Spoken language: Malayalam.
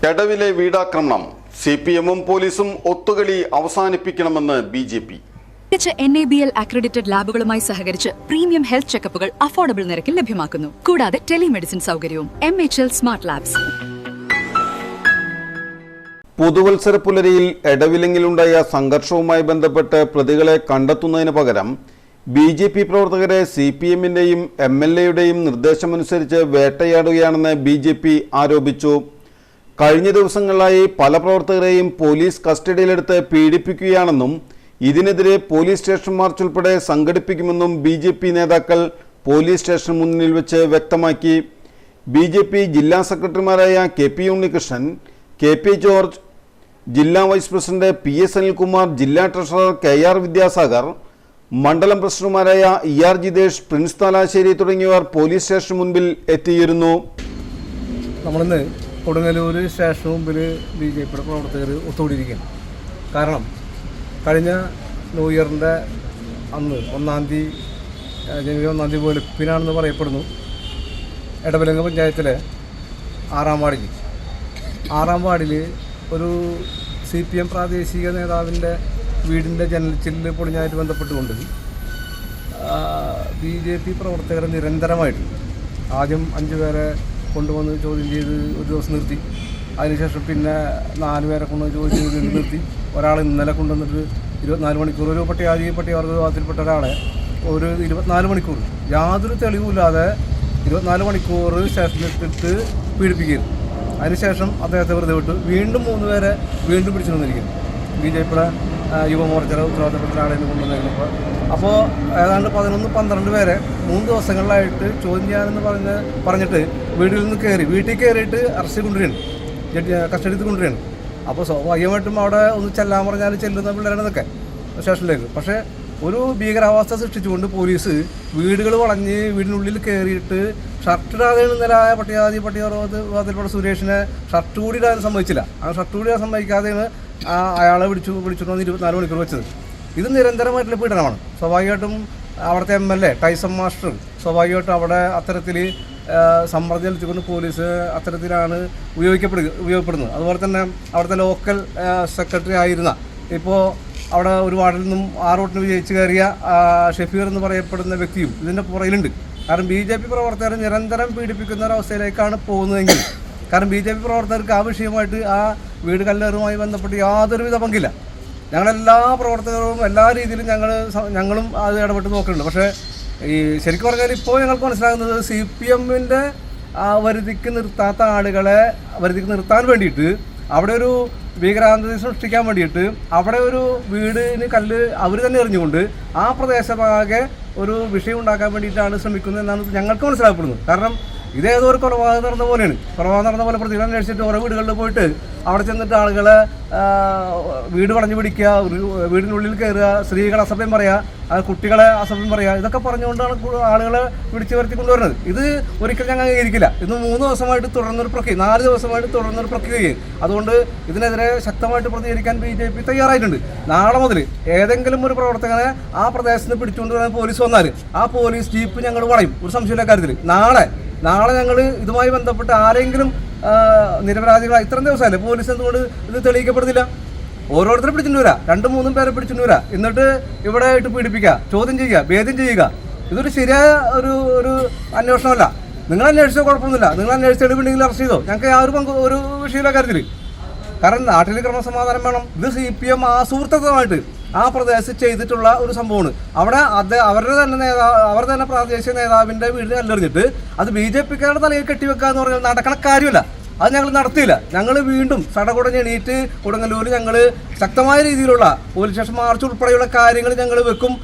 എടവിലെ വീടാക്രമണം സിപിഎമ്മും പോലീസും ഒത്തുകളി അവസാനിപ്പിക്കണമെന്ന് ബിജെപി. NABL അക്രഡിറ്റഡ് ലാബുകളുമായി സഹകരിച്ച് പ്രീമിയം ഹെൽത്ത് ചെക്കപ്പുകൾ അഫോർഡബിൾ നിരക്കിൽ ലഭ്യമാക്കുന്നു. കൂടാതെ ടെലിമെഡിസിൻ സൗകര്യവും. MHL smart labs. പുതുവത്സര പുലരിയിൽ എടവിലങ്ങിലുണ്ടായ സംഘർഷവുമായി ബന്ധപ്പെട്ട് പ്രതികളെ കണ്ടെത്തുന്നതിന് പകരം ബിജെപി പ്രവർത്തകരെ സിപിഎമ്മിന്റെയും MLAയുടെയും നിർദ്ദേശമനുസരിച്ച് വേട്ടയാടുകയാണെന്ന് ബിജെപി ആരോപിച്ചു. കഴിഞ്ഞ ദിവസങ്ങളിലായി പല പ്രവർത്തകരെയും പോലീസ് കസ്റ്റഡിയിലെടുത്ത് പീഡിപ്പിക്കുകയാണെന്നും ഇതിനെതിരെ പോലീസ് സ്റ്റേഷൻ മാർച്ച് ഉൾപ്പെടെ സംഘടിപ്പിക്കുമെന്നും ബിജെപി നേതാക്കൾ പോലീസ് സ്റ്റേഷന് മുന്നിൽ വെച്ച് വ്യക്തമാക്കി. ബിജെപി ജില്ലാ സെക്രട്ടറിമാരായ KP ഉണ്ണികൃഷ്ണൻ, KP ജോർജ്, ജില്ലാ വൈസ് പ്രസിഡന്റ് PS അനിൽകുമാർ, ജില്ലാ ട്രഷറർ KR വിദ്യാസാഗർ, മണ്ഡലം പ്രസിഡന്റുമാരായ ER ജിതേഷ്, പ്രിൻസ് താലാശ്ശേരി തുടങ്ങിയവർ പോലീസ് സ്റ്റേഷന് മുൻപിൽ എത്തിയിരുന്നു. നമ്മളിന്ന് കൊടുങ്ങല്ലൂർ സ്റ്റേഷന് മുമ്പിൽ ബിജെപിയുടെ പ്രവർത്തകർ ഒത്തുകൂടിയിരിക്കുകയാണ്. കാരണം കഴിഞ്ഞ ന്യൂ ഇയറിൻ്റെ അന്ന് ജനുവരി 1 വെളുപ്പിനാണെന്ന് പറയപ്പെടുന്നു. എടവിലങ്ങ് പഞ്ചായത്തിലെ 6-ാം വാർഡിൽ ഒരു CPM പ്രാദേശിക നേതാവിൻ്റെ വീടിൻ്റെ ജനൽച്ചില്ല് പൊളിഞ്ഞായിട്ട് ബന്ധപ്പെട്ടുകൊണ്ട് BJP പ്രവർത്തകർ നിരന്തരമായിട്ട് ആദ്യം 5 പേരെ കൊണ്ടുവന്ന് ചോദ്യം ചെയ്ത് ഒരു ദിവസം നിർത്തി. അതിനുശേഷം പിന്നെ 4 പേരെ കൊണ്ടുവന്ന് ചോദ്യം ചെയ്ത് നിർത്തി. ഒരാൾ ഇന്നലെ കൊണ്ടുവന്നിട്ട് 24 മണിക്കൂർ ഒരു പട്ടികവർഗ വിഭാഗത്തിൽപ്പെട്ട ഒരാളെ ഒരു 24 മണിക്കൂർ യാതൊരു തെളിവുമില്ലാതെ 24 മണിക്കൂർ സ്റ്റേഷനിലിട്ടിട്ട് പീഡിപ്പിക്കുന്നു. അതിനുശേഷം അദ്ദേഹത്തെ വെറുതെ വിട്ടു. വീണ്ടും 3 പേരെ വീണ്ടും പിടിച്ചു വന്നിരിക്കുന്നു. BJPയുടെ യുവമോർച്ചയുടെ ഉത്തരവാദിത്തപ്പെട്ട ഒരാളെ കൊണ്ടുവന്നിരുന്നപ്പോൾ അപ്പോൾ ഏതാണ്ട് 11-12 പേരെ 3 ദിവസങ്ങളിലായിട്ട് ചോദ്യം ചെയ്യാനെന്ന് പറഞ്ഞിട്ട് വീട്ടിൽ കയറിയിട്ട് അറസ്റ്റ് കൊണ്ടുവരികയാണ്, കസ്റ്റഡിയിൽ കൊണ്ടുവരികയാണ്. അപ്പോൾ സ്വാഭാവികമായിട്ടും അവിടെ ഒന്ന് ചെല്ലാൻ പറഞ്ഞാൽ ചെല്ലുന്ന പിള്ളേരാണെന്നൊക്കെ സ്റ്റേഷനിലേക്ക്. പക്ഷേ ഒരു ഭീകരാവസ്ഥ സൃഷ്ടിച്ചുകൊണ്ട് പോലീസ് വീടുകൾ വളഞ്ഞ് വീടിനുള്ളിൽ കയറിയിട്ട് ഷർട്ടിടാതെ ഇന്നലെ പട്ടികവർഗത്തിൽപ്പെട്ട സുരേഷിനെ ഷർട്ട് കൂടി ഇടാൻ സമ്മതിച്ചില്ല. ആ ഷർട്ട് കൂടി ഇടാൻ സമ്മതിക്കാതെയാണ് അയാളെ വിളിച്ചുകൊണ്ട് വന്ന് 24 മണിക്കൂർ വെച്ചത്. ഇത് നിരന്തരമായിട്ടുള്ള പീഡനമാണ്. സ്വാഭാവികമായിട്ടും അവിടുത്തെ MLA ടൈസൺ മാസ്റ്റർ സ്വാഭാവികമായിട്ടും അവിടെ അത്തരത്തിൽ സമ്മർദ്ദം ചെലുത്തിക്കൊണ്ട് പോലീസ് അത്തരത്തിലാണ് ഉപയോഗപ്പെടുന്നത്. അതുപോലെ തന്നെ അവിടുത്തെ ലോക്കൽ സെക്രട്ടറി ആയിരുന്ന ഇപ്പോൾ അവിടെ ഒരു വാർഡിൽ നിന്നും 6 വോട്ടിന് വിജയിച്ച് കയറിയ ഷഫീർ എന്ന് പറയപ്പെടുന്ന വ്യക്തിയും ഇതിൻ്റെ പുറയിലുണ്ട്. കാരണം BJP പ്രവർത്തകരെ നിരന്തരം പീഡിപ്പിക്കുന്ന ഒരവസ്ഥയിലേക്കാണ് പോകുന്നതെങ്കിൽ, കാരണം BJP പ്രവർത്തകർക്ക് ആ വിഷയമായിട്ട് ആ വീട് കല്ലേറുമായി ബന്ധപ്പെട്ട് യാതൊരുവിധ പങ്കില്ല. ഞങ്ങളെല്ലാ പ്രവർത്തകരും എല്ലാ രീതിയിലും ഞങ്ങളും അത് ഇടപെട്ട് നോക്കുന്നുണ്ട്. പക്ഷേ ഈ ശരിക്കും പറഞ്ഞാൽ ഇപ്പോൾ ഞങ്ങൾക്ക് മനസ്സിലാകുന്നത് CPMൻ്റെ വരുതിക്ക് നിർത്താത്ത ആളുകളെ വരുതിക്ക് നിർത്താൻ വേണ്ടിയിട്ട് അവിടെ ഒരു ഭീകരാന്തരീക്ഷം സൃഷ്ടിക്കാൻ വേണ്ടിയിട്ട് അവിടെ ഒരു വീടിന് കല്ല് അവർ തന്നെ എറിഞ്ഞുകൊണ്ട് ആ പ്രദേശമാകെ ഒരു വിഷയം ഉണ്ടാക്കാൻ വേണ്ടിയിട്ടാണ് ശ്രമിക്കുന്നത് എന്നാണ് ഞങ്ങൾക്ക് മനസ്സിലാക്കപ്പെടുന്നത്. കാരണം ഇതേതോ ഒരു കൊലപാതകം നടന്ന പോലെയാണ്. കൊലപാതകം നടന്ന പോലെ പ്രതികളെ അന്വേഷിച്ചിട്ട് ഓരോ വീടുകളിൽ പോയിട്ട് അവിടെ ചെന്നിട്ട് ആളുകളെ വീട് വളഞ്ഞു പിടിക്കുക, വീടിനുള്ളിൽ കയറുക, സ്ത്രീകളെ അസഭ്യം പറയുക, കുട്ടികളെ അസഭ്യം പറയുക, ഇതൊക്കെ പറഞ്ഞുകൊണ്ടാണ് ആളുകളെ പിടിച്ചു വരുത്തി കൊണ്ടുവരുന്നത്. ഇത് ഒരിക്കലും ഞങ്ങൾ അംഗീകരിക്കില്ല. ഇന്ന് 3 ദിവസമായിട്ട് തുടർന്നൊരു പ്രക്രിയ, 4 ദിവസമായിട്ട് തുടർന്നൊരു പ്രക്രിയയും. അതുകൊണ്ട് ഇതിനെതിരെ ശക്തമായിട്ട് പ്രതികരിക്കാൻ BJP തയ്യാറായിട്ടുണ്ട്. നാളെ മുതൽ ഏതെങ്കിലും ഒരു പ്രവർത്തകനെ ആ പ്രദേശത്ത് പിടിച്ചുകൊണ്ട് വരാൻ പോലീസ് വന്നാൽ ആ പോലീസ് ജീപ്പ് ഞങ്ങൾ വളയും, ഒരു സംശയമില്ല കാര്യത്തിൽ. നാളെ ഞങ്ങൾ ഇതുമായി ബന്ധപ്പെട്ട് ആരെങ്കിലും നിരപരാധികളായി ഇത്രയും ദിവസമല്ലേ പോലീസ് എന്തുകൊണ്ട് ഇത് തെളിയിക്കപ്പെടുന്നില്ല? ഓരോരുത്തരെ പിടിച്ചിട്ട് വരാം, 2-3 പേരെ പിടിച്ചിട്ട് വരാം, എന്നിട്ട് ഇവിടെ ഇട്ട് പീഡിപ്പിക്കുക, ചോദ്യം ചെയ്യുക, ഭേദ്യം ചെയ്യുക. ഇതൊരു ശരിയായ ഒരു അന്വേഷണമല്ല. നിങ്ങൾ അന്വേഷിച്ചോ കുഴപ്പമൊന്നുമില്ല, നിങ്ങൾ അന്വേഷിച്ച് തെളിവുണ്ടെങ്കിൽ അറസ്റ്റ് ചെയ്തോ, ഞങ്ങൾക്ക് ഒരു വിഷയമില്ല കാര്യത്തിൽ. കാരണം നാട്ടിൽ ക്രമസമാധാനം വേണം. ഇത് CPM ആസൂത്രിതമായിട്ട് ആ പ്രദേശത്ത് ചെയ്തിട്ടുള്ള ഒരു സംഭവമാണ്. അവിടെ അവർ തന്നെ പ്രാദേശിക നേതാവിൻ്റെ വീട് കല്ലെറിഞ്ഞിട്ട് അത് BJPക്കാരുടെ തലയിൽ കെട്ടിവെക്കുക എന്ന് പറഞ്ഞാൽ നടക്കണ കാര്യമല്ല. അത് ഞങ്ങൾ നടത്തിയില്ല. ഞങ്ങൾ വീണ്ടും സടകുടഞ്ഞ് എണീറ്റ് കൊടുങ്ങല്ലൂർ ഞങ്ങൾ ശക്തമായ രീതിയിലുള്ള പോലീസ് സ്റ്റേഷൻ മാർച്ച് ഉൾപ്പെടെയുള്ള കാര്യങ്ങൾ ഞങ്ങൾ വെക്കും.